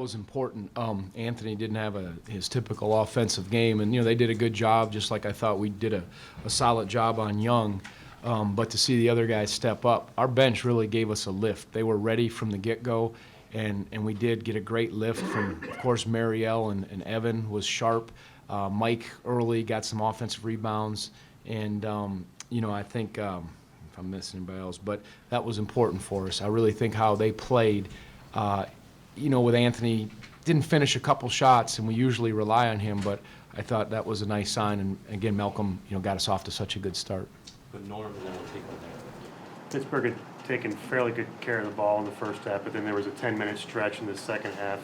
was important. Anthony didn't have his typical offensive game, and they did a good job, just like I thought we did a solid job on Young. But to see the other guys step up, our bench really gave us a lift. They were ready from the get-go, and we did get a great lift from, of course, Marielle and Evan was sharp. Mike early got some offensive rebounds, and I think if I'm missing anybody else, but that was important for us. I really think how they played. With Anthony, didn't finish a couple shots, and we usually rely on him, but I thought that was a nice sign. And again, Malcolm, got us off to such a good start. But Norm, and then we'll take one there. Pittsburgh had taken fairly good care of the ball in the first half, but then there was a 10-minute stretch in the second half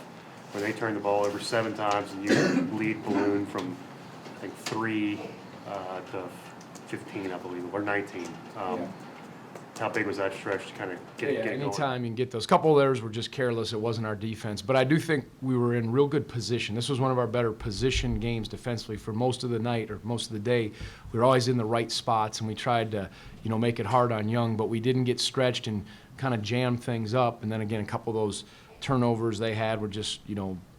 where they turned the ball over 7 times, and you lead balloon from, I think, 3 to 15, I believe, or 19. How big was that stretch to kind of get it going? Anytime you can get those. Couple of theirs were just careless. It wasn't our defense. But I do think we were in real good position. This was one of our better position games defensively for most of the night or most of the day. We were always in the right spots, and we tried to, make it hard on Young, but we didn't get stretched and kind of jam things up. And then again, a couple of those turnovers they had were just,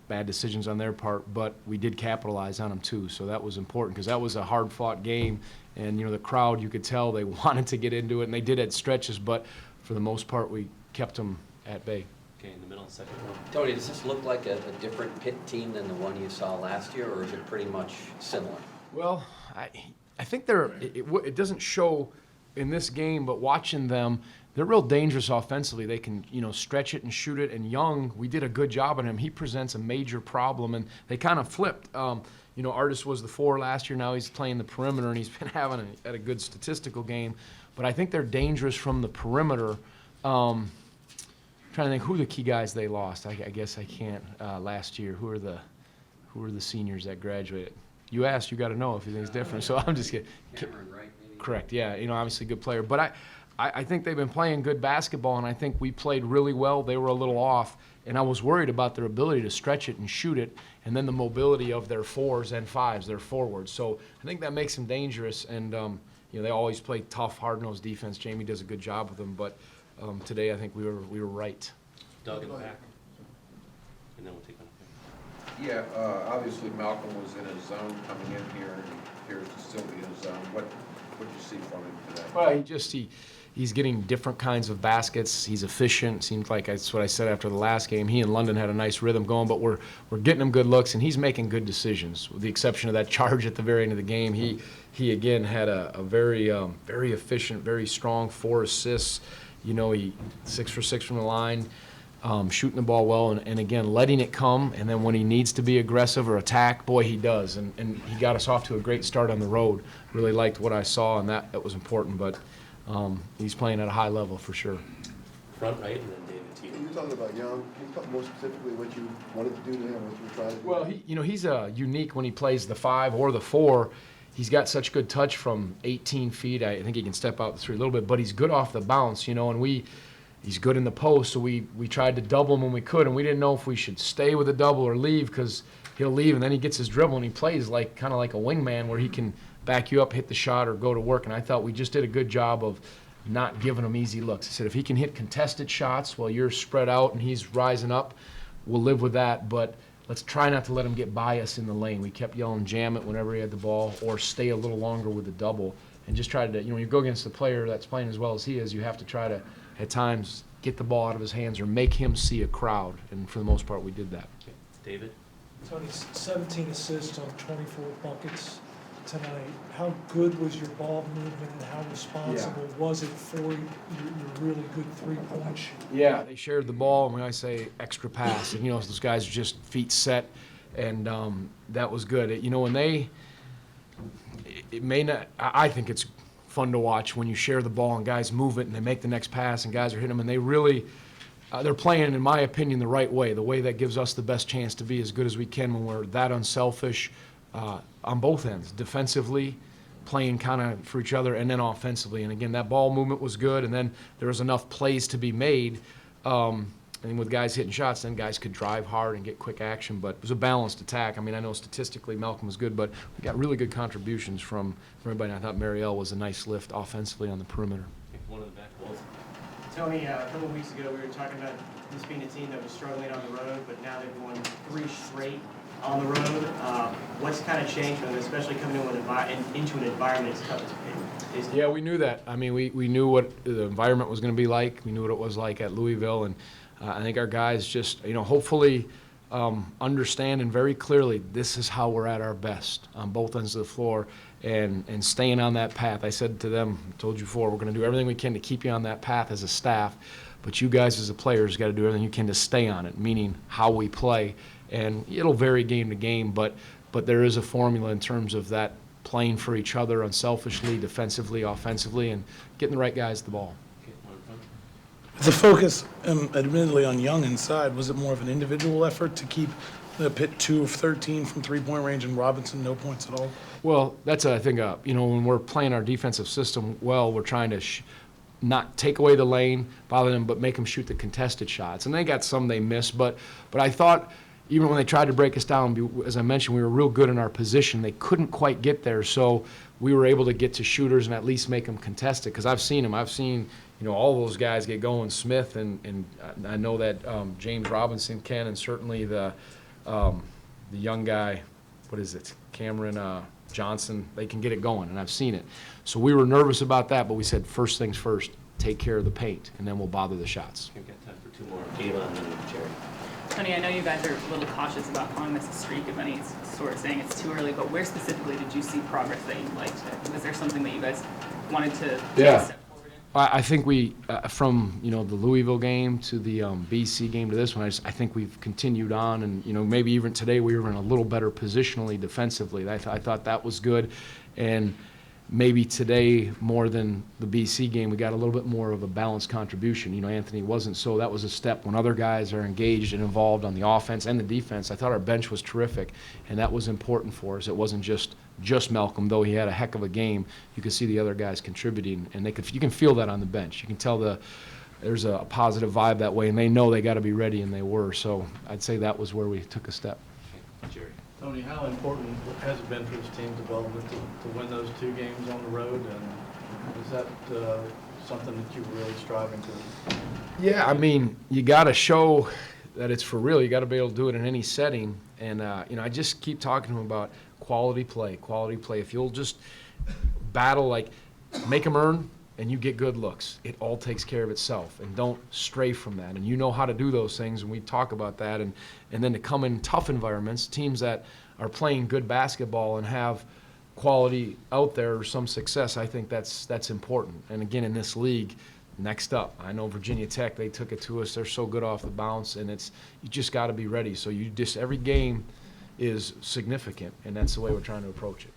bad decisions on their part, but we did capitalize on them too. So that was important because that was a hard-fought game. And, the crowd, you could tell they wanted to get into it, and they did at stretches, but for the most part, we kept them at bay. Okay, in the middle, second one. Tony, does this look like a different Pitt team than the one you saw last year, or is it pretty much similar? Well, I think it doesn't show in this game, but watching them, they're real dangerous offensively. They can, stretch it and shoot it. And Young, we did a good job on him. He presents a major problem, and they kind of flipped. Artis was the 4 last year. Now he's playing the perimeter, and he's been having a good statistical game. But I think they're dangerous from the perimeter. Trying to think who the key guys they lost. I guess I can't. Last year, who are the seniors that graduated? You asked, you got to know if you think it's different. So I'm just kidding. Cameron, right? Maybe. Correct. Yeah. Obviously a good player, but I think they've been playing good basketball, and I think we played really well. They were a little off, and I was worried about their ability to stretch it and shoot it, and then the mobility of their 4s and 5s, their forwards. So I think that makes them dangerous, and they always play tough, hard-nosed defense. Jamie does a good job with them, but today I think we were right. Doug in the back, and then we'll take one. Yeah, obviously Malcolm was in his zone coming in here, and he appears to still be in his zone. What did you see from him today? Well, he's getting different kinds of baskets. He's efficient. Seems like that's what I said after the last game. He and London had a nice rhythm going, but we're getting him good looks, and he's making good decisions. With the exception of that charge at the very end of the game, he again had a very very efficient, very strong 4 assists. He 6 for 6 from the line. Shooting the ball well, and again, letting it come, and then when he needs to be aggressive or attack, boy, he does. And he got us off to a great start on the road. Really liked what I saw, and that was important, but he's playing at a high level for sure. Front right, and then David T. When you're talking about Young, can you talk more specifically what you wanted to do to him, what you were trying to do? Well, he's unique when he plays the 5 or the 4. He's got such good touch from 18 feet. I think he can step out the 3 a little bit, but he's good off the bounce, and he's good in the post, so we tried to double him when we could, and we didn't know if we should stay with a double or leave, because he'll leave, and then he gets his dribble, and he plays kind of like a wingman where he can back you up, hit the shot, or go to work. And I thought we just did a good job of not giving him easy looks. I said, if he can hit contested shots while you're spread out and he's rising up, we'll live with that, but let's try not to let him get by us in the lane. We kept yelling, jam it whenever he had the ball, or stay a little longer with the double, and just try to, when you go against a player that's playing as well as he is, you have to try to, at times, get the ball out of his hands or make him see a crowd, and for the most part we did that. Okay. David? Tony, 17 assists on 24 buckets tonight. How good was your ball movement, and how responsible was it for your really good three-point shoot? Yeah, they shared the ball, and when I say extra pass, and those guys are just feet set, and that was good. It may not, I think it's fun to watch when you share the ball and guys move it and they make the next pass and guys are hitting them, and they really they're playing, in my opinion, the right way, the way that gives us the best chance to be as good as we can when we're that unselfish on both ends, defensively, playing kind of for each other, and then offensively. And again, that ball movement was good, and then there was enough plays to be made. And with guys hitting shots, then guys could drive hard and get quick action. But it was a balanced attack. I mean, I know statistically Malcolm was good, but we got really good contributions from everybody. And I thought Marielle was a nice lift offensively on the perimeter. Okay, one in the back, both. Tony, a couple weeks ago, we were talking about this being a team that was struggling on the road, but now they've won 3 straight on the road. What's kind of changed for them, especially coming into an environment as tough as Pitt? Yeah, we knew that. I mean, we knew what the environment was going to be like. We knew what it was like at Louisville, and I think our guys just, hopefully understand and very clearly this is how we're at our best on both ends of the floor, and staying on that path. I said to them, told you before, we're going to do everything we can to keep you on that path as a staff, but you guys as the players got to do everything you can to stay on it, meaning how we play. And it'll vary game to game, but there is a formula in terms of that playing for each other unselfishly, defensively, offensively, and getting the right guys the ball. Okay, one in front. The focus, admittedly, on Young inside, was it more of an individual effort to keep the Pitt 2 of 13 from three-point range and Robinson no points at all? Well, that's, I think, when we're playing our defensive system well, we're trying to not take away the lane, bother them, but make them shoot the contested shots. And they got some they missed, but I thought even when they tried to break us down, as I mentioned, we were real good in our position. They couldn't quite get there, so we were able to get to shooters and at least make them contested. Because I've seen them. I've seen all those guys get going. Smith and I know that James Robinson can, and certainly the young guy, what is it, Cameron Johnson. They can get it going, and I've seen it. So we were nervous about that, but we said first things first. Take care of the paint, and then we'll bother the shots. We've got time for 2 more. Ava and then Jerry. Tony, I know you guys are a little cautious about calling this a streak, if any, sort of saying it's too early, but where specifically did you see progress that you liked? Was there something that you guys wanted to take a step forward in? I think we, from the Louisville game to the BC game to this one, I think we've continued on, and maybe even today we were in a little better positionally defensively. I thought that was good, and maybe today more than the BC game, we got a little bit more of a balanced contribution. Anthony wasn't, so that was a step when other guys are engaged and involved on the offense and the defense. I thought our bench was terrific, and that was important for us. It wasn't just Malcolm, though he had a heck of a game. You could see the other guys contributing, and you can feel that on the bench. You can tell there's a positive vibe that way, and they know they got to be ready, and they were. So I'd say that was where we took a step. Okay, Jerry. Tony, how important has it been for this team's development to win those 2 games on the road, and is that something that you were really striving to? Yeah, I mean, you got to show that it's for real. You got to be able to do it in any setting, and I just keep talking to him about quality play. If you'll just battle, make them earn, and you get good looks. It all takes care of itself, and don't stray from that. And you know how to do those things, and we talk about that. And then to come in tough environments, teams that are playing good basketball and have quality out there or some success, I think that's important. And again, in this league, next up, I know Virginia Tech, they took it to us. They're so good off the bounce, and you just got to be ready. So every game is significant, and that's the way we're trying to approach it.